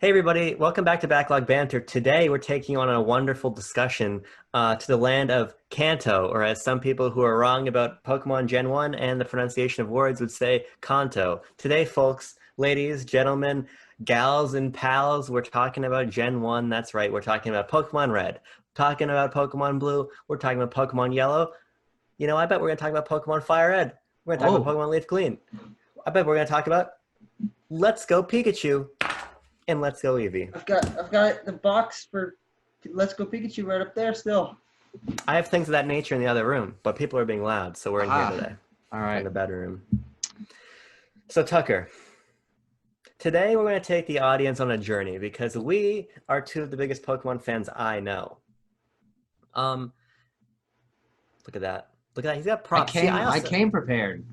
Hey everybody, welcome back to Backlog Banter. Today we're taking on a wonderful discussion to the land of Kanto, or as some people who are wrong about Pokemon Gen 1 and the pronunciation of words would say, Kanto. Today, folks, ladies, gentlemen, gals, and pals, we're talking about Gen 1. That's right, we're talking about Pokemon Red, talking about Pokemon Blue, we're talking about Pokemon Yellow. You know, I bet we're going to talk about Pokemon Fire Red. We're going to talk about Oh, Pokemon Leaf Green. I bet we're going to talk about Let's Go Pikachu and Let's Go Eevee. I've got the box for Let's Go Pikachu right up there still. I have things of that nature in the other room, but people are being loud, so we're in here Aha. today, All in right. the bedroom. So Tucker, today we're going to take the audience on a journey because we are two of the biggest Pokemon fans I know. Um, Look at that. Look at that. He's got I props. came I came prepared.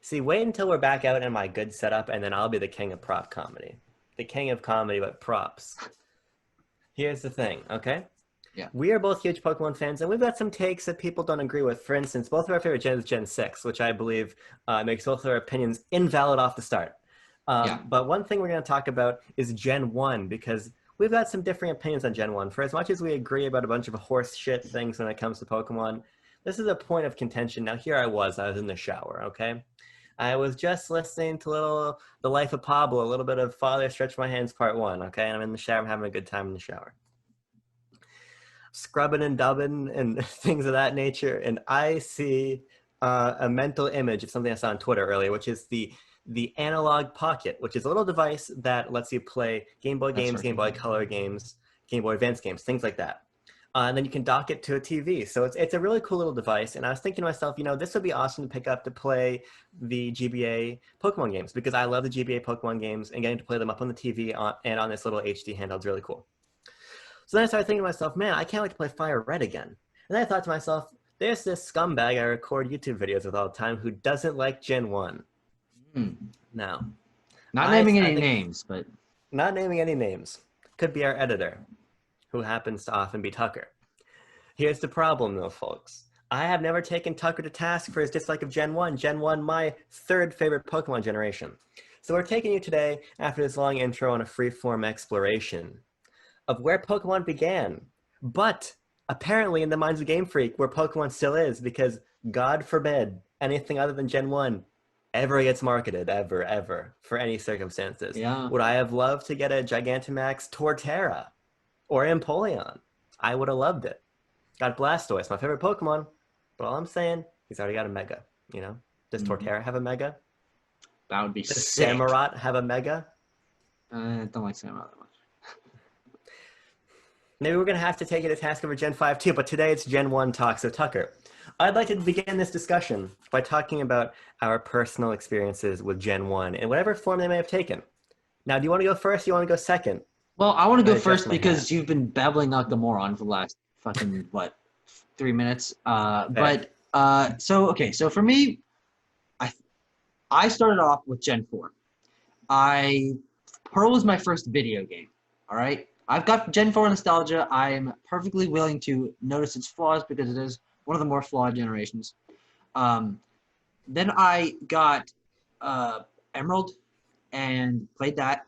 See, wait until we're back out in my good setup, and then I'll be the king of prop comedy. The king of comedy, but props. Here's the thing, okay? Yeah. We are both huge Pokemon fans, and we've got some takes that people don't agree with. For instance, both of our favorite gens is Gen 6, which I believe makes both of our opinions invalid off the start. Yeah. But one thing we're going to talk about is Gen 1, because we've got some differing opinions on Gen 1. For as much as we agree about a bunch of horse shit things when it comes to Pokemon, this is a point of contention. Now, here I was in the shower, okay? I was just listening to The Life of Pablo, a little bit of Father Stretch My Hands Part 1, okay? And I'm in the shower, I'm having a good time in the shower. Scrubbing and dubbing and things of that nature, and I see a mental image of something I saw on Twitter earlier, which is the analog pocket, which is a little device that lets you play Game Boy That's games, right. Game Boy Color games, Game Boy Advance games, things like that. And then you can dock it to a TV. So it's a really cool little device. And I was thinking to myself, you know, this would be awesome to pick up to play the GBA Pokemon games because I love the GBA Pokemon games, and getting to play them up on the TV and on this little HD handheld is really cool. So then I started thinking to myself, man, I can't wait to play Fire Red again. And then I thought to myself, there's this scumbag I record YouTube videos with all the time who doesn't like Gen 1. Hmm. Now, Not I naming started any thinking, names, but not naming any names, could be our editor, who happens to often be Tucker. Here's the problem, though, folks. I have never taken Tucker to task for his dislike of Gen 1. Gen 1, my third favorite Pokemon generation. So we're taking you today, after this long intro, on a free-form exploration of where Pokemon began. But apparently, in the minds of Game Freak, where Pokemon still is, because God forbid anything other than Gen 1 ever gets marketed, ever, for any circumstances. yeah. Would I have loved to get a Gigantamax Torterra or Empoleon? I would have loved it. Got Blastoise, my favorite Pokemon, but all I'm saying, he's already got a Mega, you know? Does Torterra have a Mega? That would be Does sick. Samurott have a Mega? I don't like Sam that much. Maybe we're going to have to take it to task over Gen 5 too, but today it's Gen 1 talk. So Tucker, I'd like to begin this discussion by talking about our personal experiences with Gen 1 in whatever form they may have taken. Now, do you want to go first? Do you want to go second? Well, I want to I'm go going to adjust first my hat. because you've been babbling like the moron for the last fucking what, 3 minutes. Fair. So for me, I I started off with Gen 4. I Pearl was my first video game. All right, I've got Gen 4 nostalgia. I'm perfectly willing to notice its flaws because it is one of the more flawed generations. Um, then I got Emerald and played that,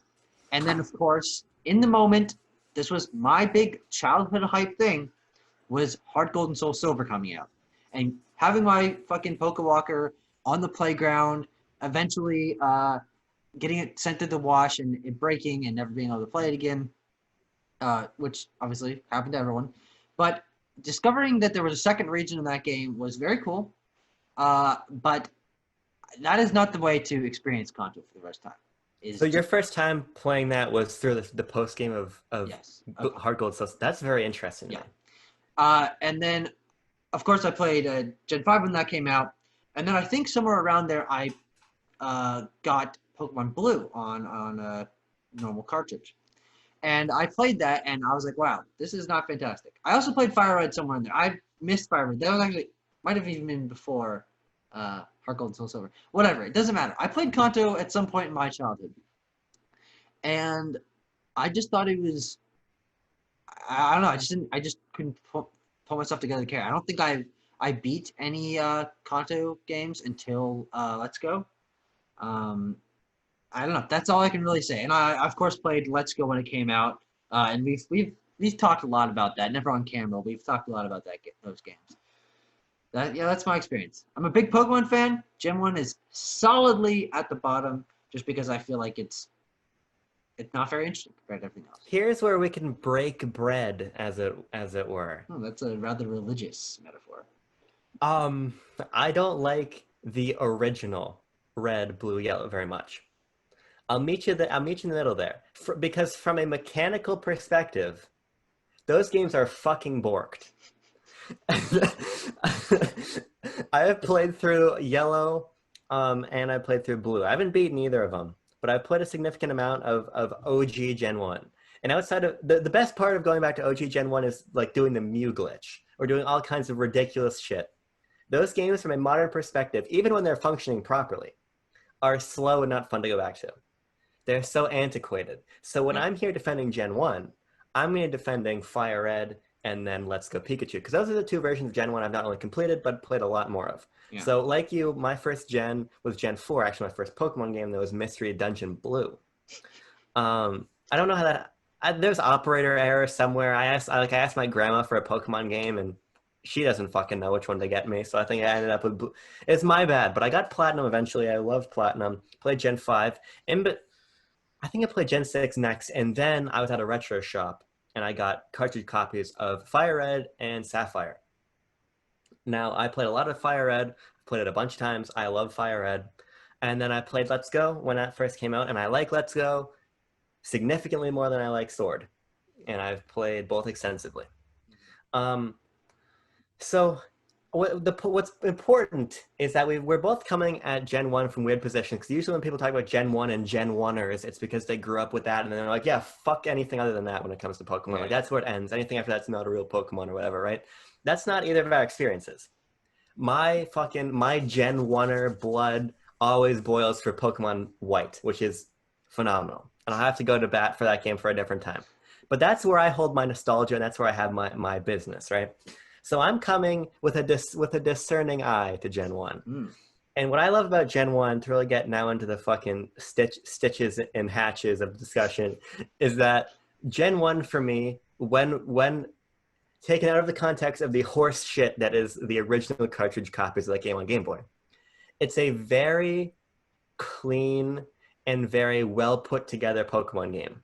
and then of course, in the moment, this was my big childhood hype thing, was Heart Gold and Soul Silver coming out, and having my fucking Pokewalker on the playground, eventually getting it sent to the wash and it breaking and never being able to play it again, which obviously happened to everyone. But discovering that there was a second region in that game was very cool. But that is not the way to experience Kanto for the first time. So your first time playing that was through the post game of Yes. Hard Gold. So that's very interesting to Yeah. me. And then, of course, I played Gen 5 when that came out. And then I think somewhere around there, I got Pokemon Blue on a normal cartridge. And I played that, and I was like, wow, this is not fantastic. I also played Fire Red somewhere in there. I missed Fire Red. That was actually, might have even been before Heart Gold and Soul Silver. Whatever, it doesn't matter. I played Kanto at some point in my childhood. And I just thought it was, I don't know, I just couldn't pull myself together to care. I don't think I beat any Kanto games until Let's Go. Um, I don't know. That's all I can really say. And I of course played Let's Go when it came out, and we've talked a lot about that. Never on camera. We've talked a lot about those games. That's my experience. I'm a big Pokemon fan. Gen 1 is solidly at the bottom just because I feel like it's not very interesting compared to everything else. Here's where we can break bread, as it were. Oh, that's a rather religious metaphor. I don't like the original red, blue, yellow very much. I'll meet you in the middle there. Because from a mechanical perspective, those games are fucking borked. I have played through yellow, and I played through blue. I haven't beaten either of them, but I played a significant amount of OG Gen 1. And outside of the best part of going back to OG Gen 1 is like doing the Mew glitch or doing all kinds of ridiculous shit. Those games, from a modern perspective, even when they're functioning properly, are slow and not fun to go back to. They're so antiquated. So when I'm here defending Gen 1, I'm going to defending Fire Red and then Let's Go Pikachu, because those are the two versions of Gen 1 I've not only completed, but played a lot more of. Yeah. So like you, my first gen was Gen 4, actually my first Pokemon game that was Mystery Dungeon Blue. I don't know how that... there's operator error somewhere. I asked my grandma for a Pokemon game, and she doesn't fucking know which one to get me, so I think I ended up with Blue. It's my bad, but I got Platinum eventually. I loved Platinum. Played Gen 5. I think I played Gen 6 next, and then I was at a retro shop, and I got cartridge copies of Fire Red and Sapphire. Now, I played a lot of Fire Red, played it a bunch of times. I love Fire Red. And then I played Let's Go when that first came out, and I like Let's Go significantly more than I like Sword. And I've played both extensively. So what's important is that we're both coming at Gen 1 from weird positions, because usually when people talk about Gen 1 and Genwunners, it's because they grew up with that, and they're like, yeah, fuck anything other than that when it comes to Pokemon. Like, that's where it ends. Anything after that's not a real Pokemon or whatever, right? That's not either of our experiences. My Genwunner blood always boils for Pokemon White, which is phenomenal. And I'll have to go to bat for that game for a different time. But that's where I hold my nostalgia, and that's where I have my business, right? So I'm coming with a discerning eye to Gen 1. And what I love about Gen 1, to really get now into the fucking stitches and hatches of discussion, is that Gen 1 for me, when taken out of the context of the horse shit that is the original cartridge copies of that game on Game Boy, it's a very clean and very well put together Pokemon game.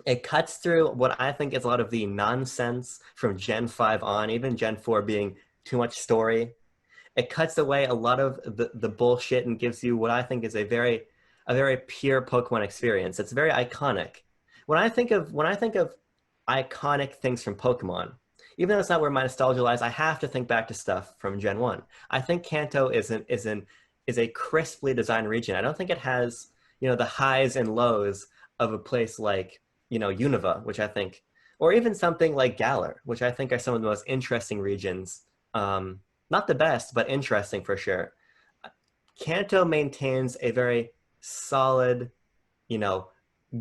It cuts through what I think is a lot of the nonsense from Gen 5 on, even Gen 4 being too much story. It cuts away a lot of the bullshit and gives you what I think is a very pure Pokemon experience. It's very iconic. When I think of iconic things from Pokemon, even though it's not where my nostalgia lies, I have to think back to stuff from Gen 1. I think Kanto is a crisply designed region. I don't think it has, the highs and lows of a place like, Unova, which I think, or even something like Galar, which I think are some of the most interesting regions. Not the best, but interesting for sure. Kanto maintains a very solid,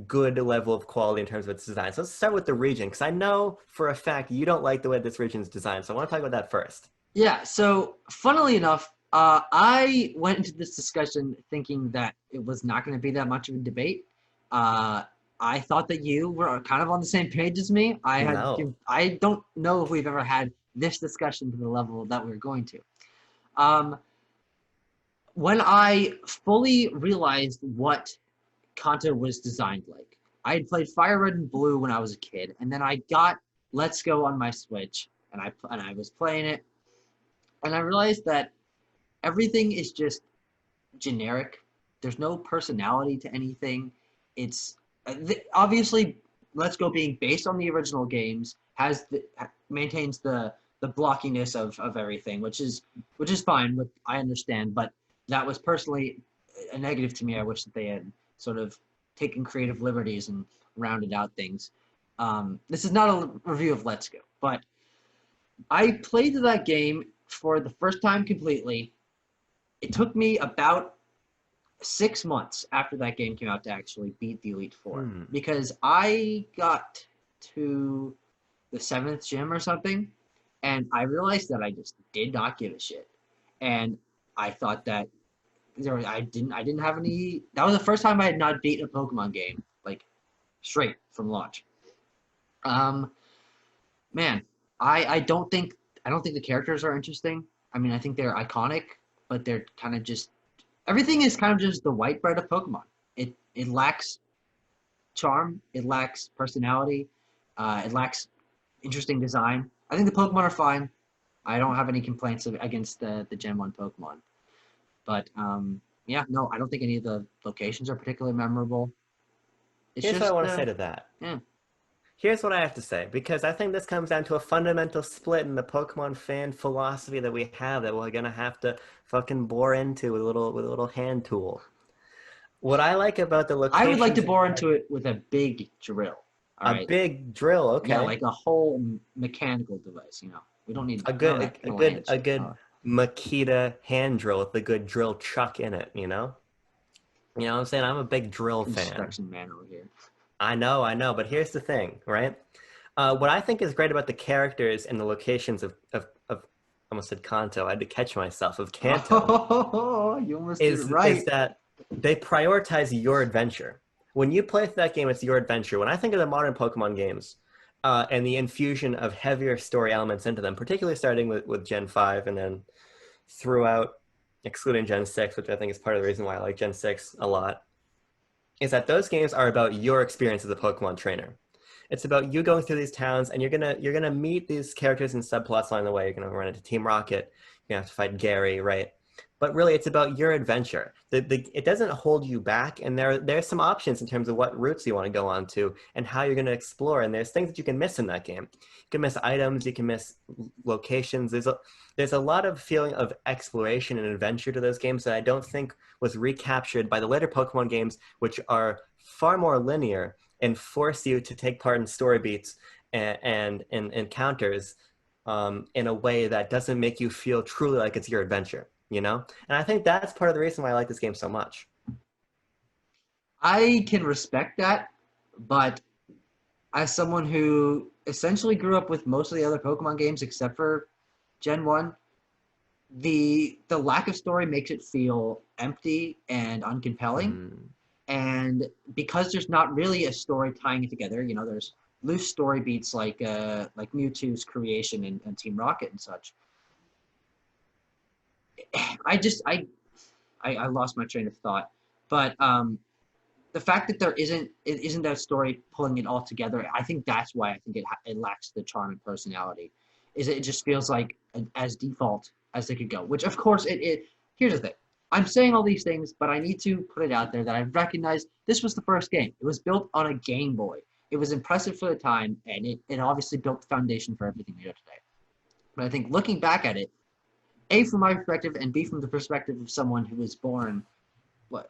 good level of quality in terms of its design. So let's start with the region, because I know for a fact you don't like the way this region is designed. So I want to talk about that first. Yeah, so funnily enough, I went into this discussion thinking that it was not going to be that much of a debate. I thought that you were kind of on the same page as me. I don't know if we've ever had this discussion to the level that we're going to. When I fully realized what Kanto was designed like, I had played Fire Red and Blue when I was a kid, and then I got Let's Go on my Switch, and I was playing it, and I realized that everything is just generic. There's no personality to anything. It's obviously Let's Go being based on the original games maintains the blockiness of everything, which is fine. I understand, but that was personally a negative to me. I wish that they had sort of taken creative liberties and rounded out things. This is not a review of Let's Go, but I played that game for the first time completely. It took me about 6 months after that game came out to actually beat the Elite Four, because I got to the 7th gym or something, and I realized that I just did not give a shit. And I thought that I didn't have any. That was the first time I had not beaten a Pokemon game like straight from launch. Um, Man, I don't think the characters are interesting. I mean, I think they're iconic, but they're kind of just everything is kind of just the white bread of Pokemon. It lacks charm, it lacks personality, it lacks interesting design. I think the Pokemon are fine. I don't have any complaints against the Gen 1 Pokemon. But yeah, no, I don't think any of the locations are particularly memorable. It's Here's what I just want to say to that. yeah. Here's what I have to say, because I think this comes down to a fundamental split in the Pokemon fan philosophy that we have that we're gonna have to fucking bore into with a little hand tool. What I like about the I would like to locations, bore into it with a big drill. All a right. big drill, Yeah, okay, like a whole mechanical device, you know. We don't need none of that a gland good power. Makita hand drill with a good drill chuck in it, you know? You know what I'm saying? I'm a big drill fan. Construction man over here. I know, but here's the thing, right? What I think is great about the characters and the locations of I almost said Kanto, I had to catch myself, of Kanto, Oh, you almost did it is right. that they prioritize your adventure. When you play through that game, it's your adventure. When I think of the modern Pokemon games and the infusion of heavier story elements into them, particularly starting with Gen 5 and then throughout, excluding Gen 6, which I think is part of the reason why I like Gen 6 a lot, is that those games are about your experience as a Pokemon trainer. It's about you going through these towns, and you're gonna meet these characters and subplots along the way. You're gonna run into Team Rocket. You're gonna have to fight Gary, right? But really, it's about your adventure. It doesn't hold you back, and there's some options in terms of what routes you want to go on to and how you're going to explore. And there's things that you can miss in that game. You can miss items, you can miss locations. There's a lot of feeling of exploration and adventure to those games that I don't think was recaptured by the later Pokemon games, which are far more linear and force you to take part in story beats and encounters in a way that doesn't make you feel truly like it's your adventure, you know? And I think that's part of the reason why I like this game so much. I can respect that, but as someone who essentially grew up with most of the other Pokemon games except for Gen 1, the lack of story makes it feel empty and uncompelling. Mm. And because there's not really a story tying it together, you know, there's loose story beats like Mewtwo's creation and Team Rocket and such. I just I lost my train of thought, but the fact that it isn't that story pulling it all together, I think that's why I think it lacks the charm and personality. Is it just feels like as default as they could go, which of course it. Here's the thing. I'm saying all these things, but I need to put it out there that I recognize this was the first game. It was built on a Game Boy. It was impressive for the time, and it obviously built the foundation for everything we know today. But I think looking back at it, A, from my perspective, and B, from the perspective of someone who was born, what,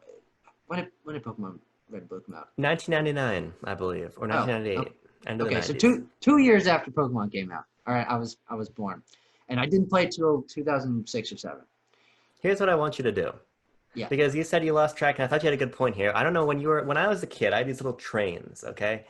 when did Pokemon Red and Blue come out? 1999, I believe, or Oh, 1998, end of the okay, so 90s. two years after Pokemon came out. All right, I was born, and I didn't play it till 2006 or 7. Here's what I want you to do. Yeah. Because you said you lost track, and I thought you had a good point here. I don't know, when I was a kid, I had these little trains, okay?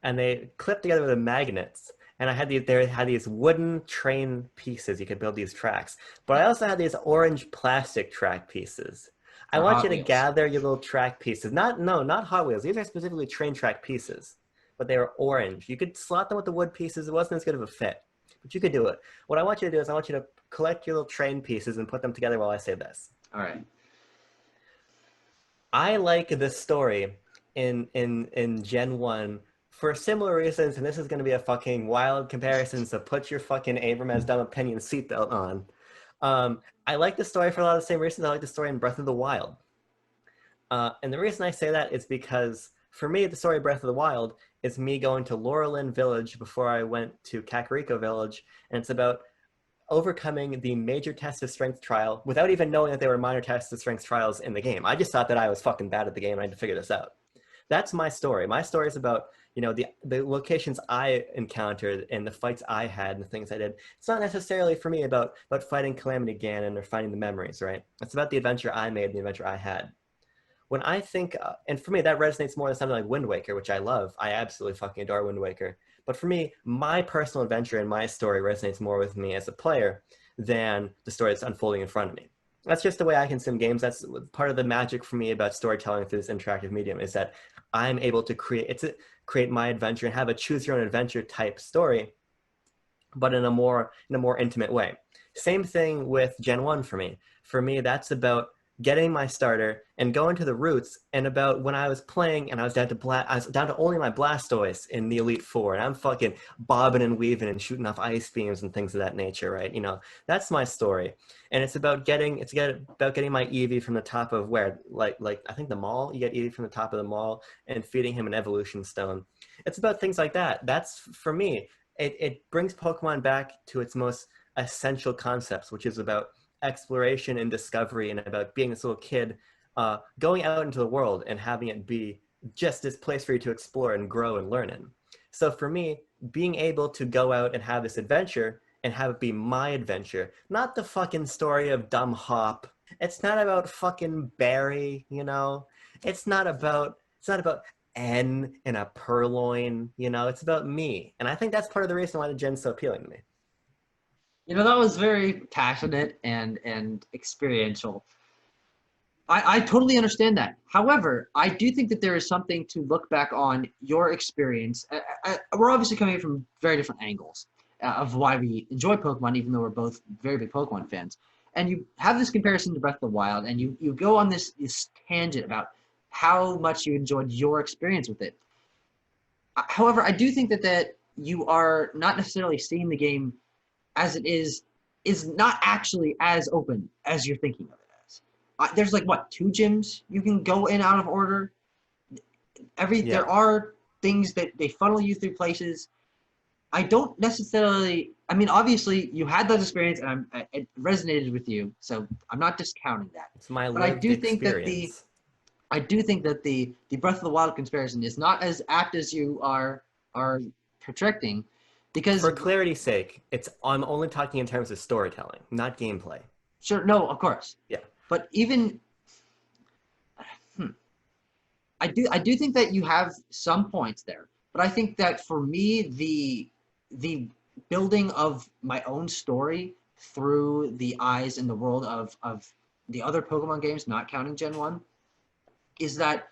And they clipped together with magnets. And they had these wooden train pieces. You could build these tracks. But I also had these orange plastic track pieces. I For want you Hot to Wheels. gather your little track pieces. Not Hot Wheels. These are specifically train track pieces. But they were orange. You could slot them with the wood pieces. It wasn't as good of a fit. But you could do it. What I want you to do is I want you to collect your little train pieces and put them together while I say this. All right. I like this story in Gen 1 for similar reasons, and this is going to be a fucking wild comparison, so put your fucking Abram has dumb opinion seatbelt on. I like the story for a lot of the same reasons I like the story in Breath of the Wild. And the reason I say that is because, for me, the story of Breath of the Wild is me going to Laurelin Village before I went to Kakariko Village, and it's about overcoming the major test of strength trial without even knowing that there were minor tests of strength trials in the game. I just thought that I was fucking bad at the game and I had to figure this out. That's my story. My story is about, you know, the locations I encountered and the fights I had and the things I did. It's not necessarily for me about fighting Calamity Ganon or finding the memories, right? It's about the adventure I made and the adventure I had. When I think, and for me, that resonates more than something like Wind Waker, which I love. I absolutely fucking adore Wind Waker. But for me, my personal adventure and my story resonates more with me as a player than the story that's unfolding in front of me. That's just the way I consume games. That's part of the magic for me about storytelling through this interactive medium is that I'm able to create my adventure and have a choose your own adventure type story, but in a more intimate way. Same thing with Gen 1 for me. For me, that's about getting my starter and going to the roots and about when I was playing and I was down to only my Blastoise in the Elite Four and I'm fucking bobbing and weaving and shooting off ice beams and things of that nature, right? You know, that's my story. And about getting my Eevee from the top of where like I think the mall, you get Eevee from the top of the mall and feeding him an evolution stone. It's about things like that. That's for me. It brings Pokemon back to its most essential concepts, which is about exploration and discovery and about being this little kid going out into the world and having it be just this place for you to explore and grow and learn in. So for me, being able to go out and have this adventure and have it be my adventure, not the fucking story of Dumb Hop. It's not about fucking Barry, you know? It's not about N and a purloin, you know, it's about me. And I think that's part of the reason why the gen's so appealing to me. You know, that was very passionate and experiential. I totally understand that. However, I do think that there is something to look back on your experience. We're obviously coming from very different angles of why we enjoy Pokemon, even though we're both very big Pokemon fans. And you have this comparison to Breath of the Wild, and you go on this tangent about how much you enjoyed your experience with it. However, I do think that you are not necessarily seeing the game as it is not actually as open as you're thinking of it as. There's like what, 2 gyms you can go in out of order. There are things that they funnel you through places. I don't necessarily. I mean, obviously you had that experience and it resonated with you, so I'm not discounting that. It's my But I lived do think experience. that the Breath of the Wild comparison is not as apt as you are projecting, because For clarity's sake, I'm only talking in terms of storytelling, not gameplay. sure, no, of course, Yeah. but even I do think that you have some points there, but I think that for me the building of my own story through the eyes and the world of the other Pokemon games, not counting Gen 1, is that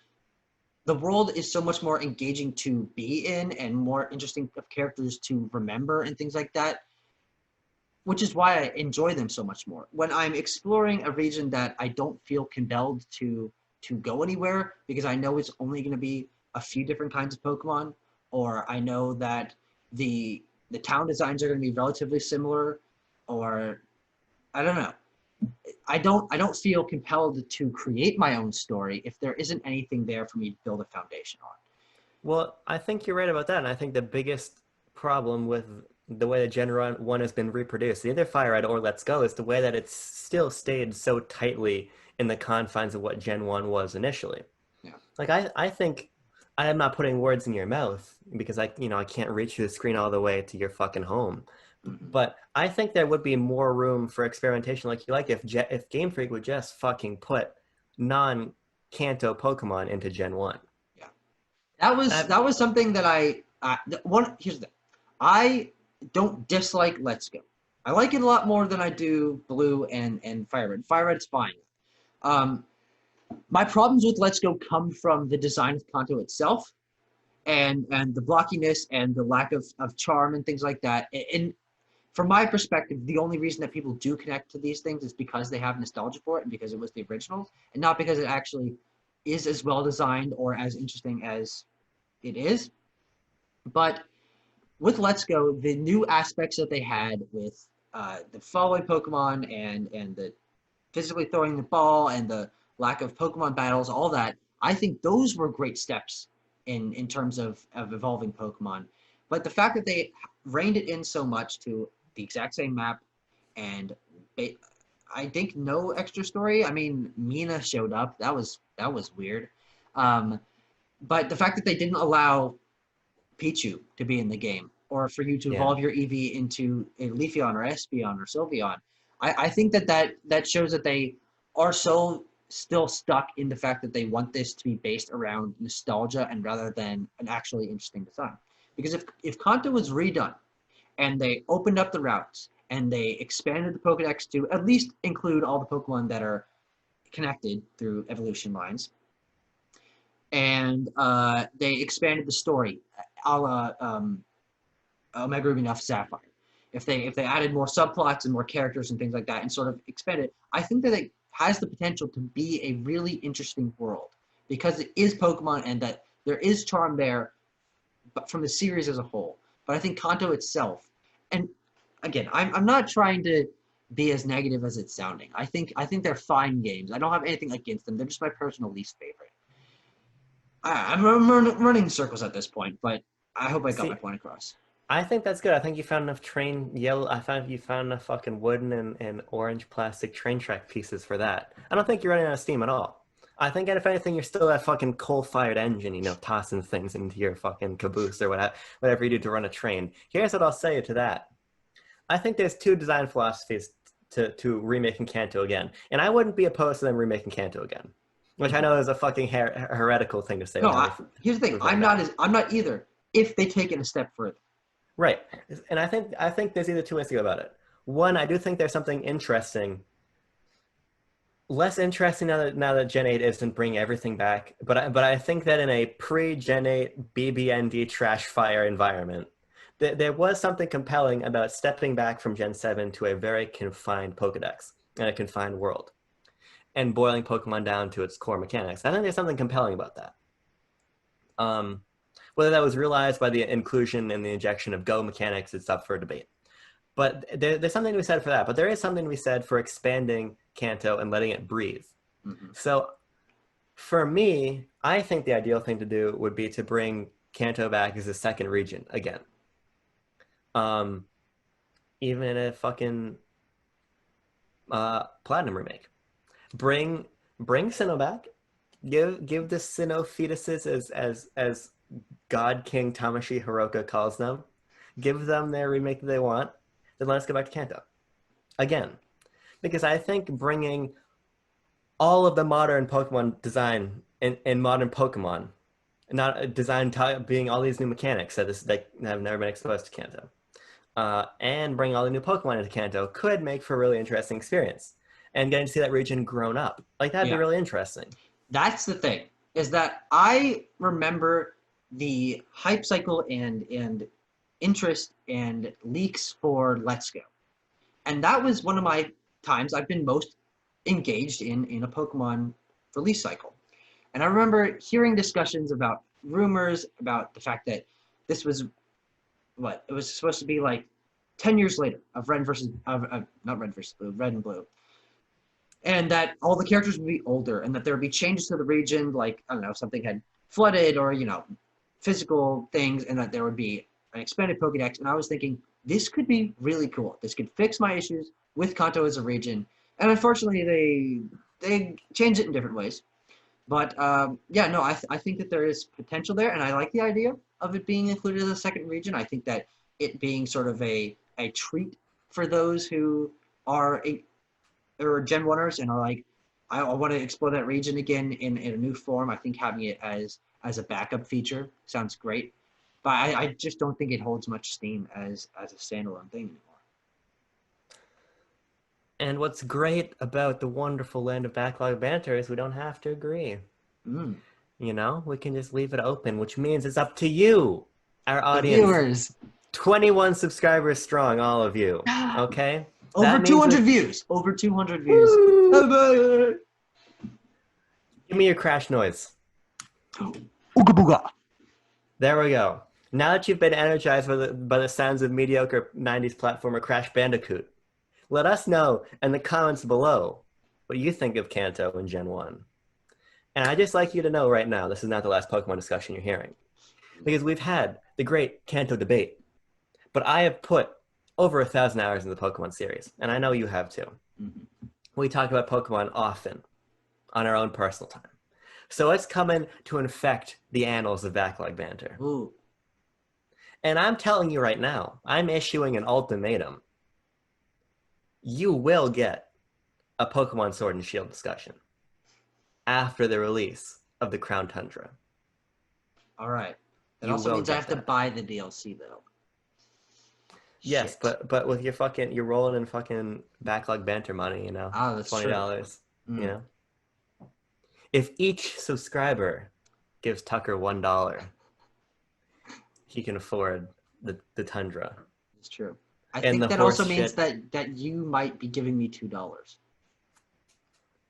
the world is so much more engaging to be in and more interesting of characters to remember and things like that, which is why I enjoy them so much more. When I'm exploring a region that I don't feel compelled to go anywhere because I know it's only going to be a few different kinds of Pokemon, or I know that the town designs are going to be relatively similar, or I don't know. I don't feel compelled to create my own story if there isn't anything there for me to build a foundation on. Well, I think you're right about that, and I think the biggest problem with the way that Gen 1 has been reproduced, either Fire Red or Let's Go, is the way that it's still stayed so tightly in the confines of what Gen 1 was initially. Yeah. Like I think I am not putting words in your mouth because I can't reach the screen all the way to your fucking home. Mm-hmm. But I think there would be more room for experimentation, like you like if Game Freak would just fucking put non-Kanto Pokemon into Gen 1. Yeah. That was something that here's the thing. I don't dislike Let's Go. I like it a lot more than I do Blue and Fire Red. Fire Red's fine. My problems with Let's Go come from the design of Kanto itself and the blockiness and the lack of charm and things like that. And from my perspective, the only reason that people do connect to these things is because they have nostalgia for it and because it was the original, and not because it actually is as well designed or as interesting as it is. But with Let's Go, the new aspects that they had with the following Pokemon and the physically throwing the ball and the lack of Pokemon battles, all that, I think those were great steps in terms of evolving Pokemon. But the fact that they reined it in so much to the exact same map and I think no extra story. I mean, Mina showed up. That was weird. But the fact that they didn't allow Pichu to be in the game, or for you to evolve your Eevee into a Leafeon or Espeon or Sylveon, I think that shows that they are so still stuck in the fact that they want this to be based around nostalgia and rather than an actually interesting design. Because if Kanto was redone and they opened up the routes and they expanded the Pokedex to at least include all the Pokemon that are connected through evolution lines. And they expanded the story, a la Omega Ruby Alpha Sapphire. If they added more subplots and more characters and things like that, and sort of expanded, I think that it has the potential to be a really interesting world because it is Pokemon and that there is charm there, but from the series as a whole. But I think Kanto itself, and again, I'm not trying to be as negative as it's sounding. I think they're fine games. I don't have anything against them. They're just my personal least favorite. I'm running circles at this point, but I hope I got my point across. I think that's good. I think you found enough I found you found enough fucking wooden and orange plastic train track pieces for that. I don't think you're running out of steam at all. I think if anything, you're still that fucking coal-fired engine, tossing things into your fucking caboose or whatever you do to run a train. Here's what I'll say to that. I think there's two design philosophies to remaking Kanto again. And I wouldn't be opposed to them remaking Kanto again. Which I know is a fucking heretical thing to say. No, here's the thing. I'm not either. If they take it a step further. Right, and I think there's either two ways to go about it. One, I do think there's something interesting, less interesting now that Gen 8 isn't bringing everything back. But I think that in a pre-Gen 8 BBND trash fire environment, there was something compelling about stepping back from Gen 7 to a very confined Pokedex and a confined world, and boiling Pokemon down to its core mechanics. I think there's something compelling about that. Whether that was realized by the inclusion and the injection of Go mechanics, it's up for debate. But there's something to be said for that. But there is something to be said for expanding Kanto and letting it breathe. Mm-hmm. So for me, I think the ideal thing to do would be to bring Kanto back as a second region again. Even in a fucking Platinum remake. Bring Sinnoh back. Give the Sinnoh fetuses as God King Tamashi Hiroka calls them. Give them their remake that they want. Then let us go back to Kanto. Again. Because I think bringing all of the modern Pokemon design in modern Pokemon, not design being all these new mechanics that have never been exposed to Kanto, and bring all the new Pokemon into Kanto could make for a really interesting experience. And getting to see that region grown up. Like, that'd be really interesting. That's the thing, is that I remember the hype cycle and interest and leaks for Let's Go. And that was one of my times I've been most engaged in a Pokemon release cycle. And I remember hearing discussions about rumors about the fact that this was it was supposed to be like 10 years later of Red and Blue. And that all the characters would be older and that there would be changes to the region, like, I don't know, something had flooded or, physical things, and that there would be an expanded Pokédex. And I was thinking, this could be really cool. This could fix my issues with Kanto as a region. And unfortunately, they changed it in different ways. But, I think that there is potential there, and I like the idea of it being included as a second region. I think that it being sort of a treat for those who are Genwunners and are like, I want to explore that region again in a new form. I think having it as a backup feature sounds great, but I just don't think it holds much steam as a standalone thing anymore. And what's great about the wonderful land of backlog banter is we don't have to agree. We can just leave it open, which means it's up to you, our audience. The viewers. 21 subscribers strong, all of you. Okay? Over 200 views. Over 200 views. Give me your crash noise. Ooga booga. There we go. Now that you've been energized by the sounds of mediocre 90s platformer Crash Bandicoot, let us know in the comments below what you think of Kanto in Gen 1. And I'd just like you to know right now, this is not the last Pokemon discussion you're hearing. Because we've had the great Kanto debate. But I have put over 1,000 hours in the Pokemon series, and I know you have too. Mm-hmm. We talk about Pokemon often on our own personal time. So it's coming to infect the annals of backlog banter. Ooh. And I'm telling you right now, I'm issuing an ultimatum. You will get a Pokemon Sword and Shield discussion after the release of the Crown Tundra. All right. That also means I have to buy the DLC, though. Yes, Shit. but with your fucking, you're rolling in fucking backlog banter money, Ah, that's true. $20, you Mm. know. If each subscriber gives Tucker $1, he can afford the Tundra It's true. I and think the that also horse means shit. that you might be giving me $2.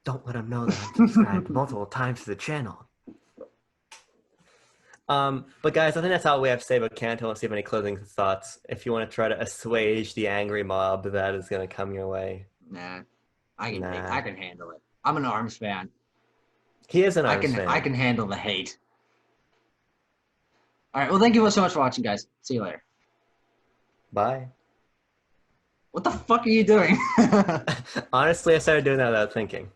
Don't let him know that I'm subscribed multiple times to the channel. But guys, I think that's all we have to say about Kanto. Let's see if you have any closing thoughts. If you want to try to assuage the angry mob that is going to come your way. Nah, I Nah. can handle it. I'm an Arms fan. He is an I Arms can fan. handle the hate. All right. Well, thank you so much for watching, guys. See you later. Bye. What the fuck are you doing? Honestly, I started doing that without thinking.